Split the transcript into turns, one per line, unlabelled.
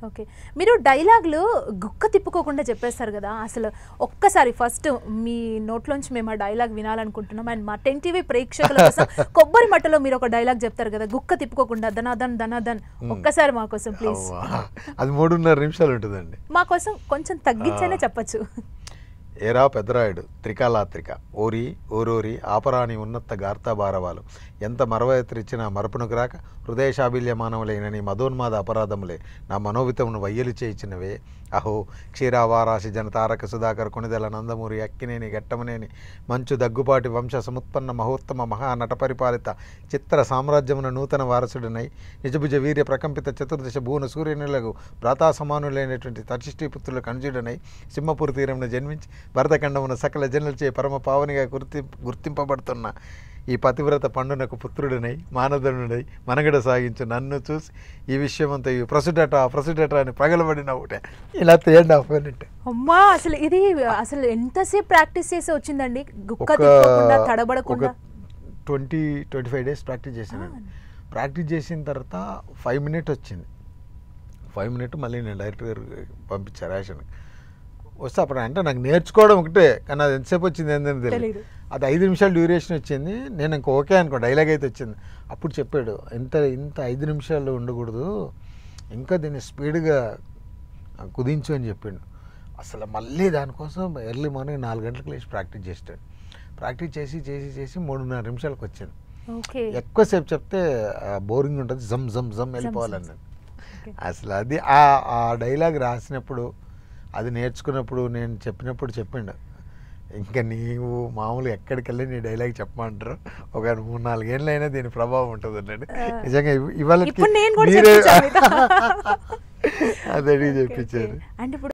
Okay. మీరు డైలాగులు గుక్క తిప్పుకోకుండా చెప్పేస్తారు కదా! అసలు ఒక్కసారి ఫస్ట్ మీ నోట్లోంచి మేము ఆ డైలాగ్ వినాలనుకుంటున్నాం. అండ్ మా 10 టీవీ ప్రేక్షకుల కోసం కొబ్బరి మట్టలో మీరు ఒక డైలాగ్ చెప్తారు కదా! గుక్క తిప్పుకోకుండా ధనాధన్ ధనాధన్ ఒక్కసారి మా కోసం ప్లీజ్.
అది 3.5 నిమిషాలు ఉంటుందండి.
మా కోసం కొంచెం తగ్గించైనా చెప్పచ్చు.
ఏరా పెద్దరాయుడు త్రికాలాత్రిక ఓరి ఓరోరి ఆపరాని ఉన్నత గార్తాభారవాలు ఎంత మరవయత్రిచ్చినా మరపునకు రాక హృదయశాబిల్య మానవులైన నీ మధోన్మాద అపరాధములే నా మనోవితమును వయ్యలి చేయించినవే అహో క్షీరావారాశి జనతారక సుధాకర్ కొనిదెల నందమూరి అక్కినేని గట్టమనేని మంచు దగ్గుపాటి వంశ సముత్పన్న మహోత్తమ మహానట పరిపాలిత చిత్ర సామ్రాజ్యమున నూతన వారసుడినై నిజభుజ వీర్య ప్రకంపిత చతుర్దశ భూన సూర్యనులకు భ్రాతా సమానులైనటువంటి తచిష్టి పుత్రులకు అనుజుడనై సింహపురి తీరమున జన్మించి భరతఖండమున సకల జనులచే పరమ పావనిగా గుర్తింపబడుతున్న ఈ పతివ్రత పండునకు పుత్రుడినై మానధనుడై మనగడ సాగించు నన్ను చూసి ఈ విషయమంతా ప్రసుడట అని పగలబడిన ఒకటే ఇలా 3.5 మినిట్.
అమ్మా అసలు ఇది అసలు ఎంతసేపు ప్రాక్టీస్ చేసి వచ్చిందండి గుక్క తిప్పకుండా తడబడకుండా?
20-25 డేస్ ప్రాక్టీస్ చేశానండి. ప్రాక్టీస్ చేసిన తర్వాత 5 మినిట్ వచ్చింది. 5 మినిట్ మళ్ళీ నేను డైరెక్టర్ గారు పంపించారు యాక్షన్ వస్తే అప్పుడు అంటే నాకు నేర్చుకోవడం ఒకటే కానీ అది ఎంతసేపు వచ్చింది ఏంటని తెలియదు. అది 5 నిమిషాలు డ్యూరేషన్ వచ్చింది. నేను ఇంక ఓకే అనుకో డైలాగ్ అయితే వచ్చింది. అప్పుడు చెప్పాడు ఇంత 5 నిమిషాలు ఉండకూడదు ఇంకా దీన్ని స్పీడ్గా కుదించు అని చెప్పిండు. అసలు మళ్ళీ దానికోసం ఎర్లీ మార్నింగ్ 4 గంటలకు లేచి ప్రాక్టీస్ చేస్తాడు. ప్రాక్టీస్ చేసి 3.5 నిమిషాలకు వచ్చింది. ఎక్కువసేపు చెప్తే బోరింగ్ ఉంటుంది, జమ్ జమ్ జమ్ వెళ్ళిపోవాలన్నాడు. అసలు అది ఆ డైలాగ్ రాసినప్పుడు అది నేర్చుకున్నప్పుడు నేను చెప్పినప్పుడు చెప్పిండు ఇంకా నీవు మామూలు ఎక్కడికి వెళ్ళి నీ డైలాగ్ చెప్పమంటారు ఒక 3-4 ఏళ్ళైనా దీని ప్రభావం ఉంటుంది అన్నాడు. నిజంగా ఇవాళ మీరే అదే చెప్పించారు.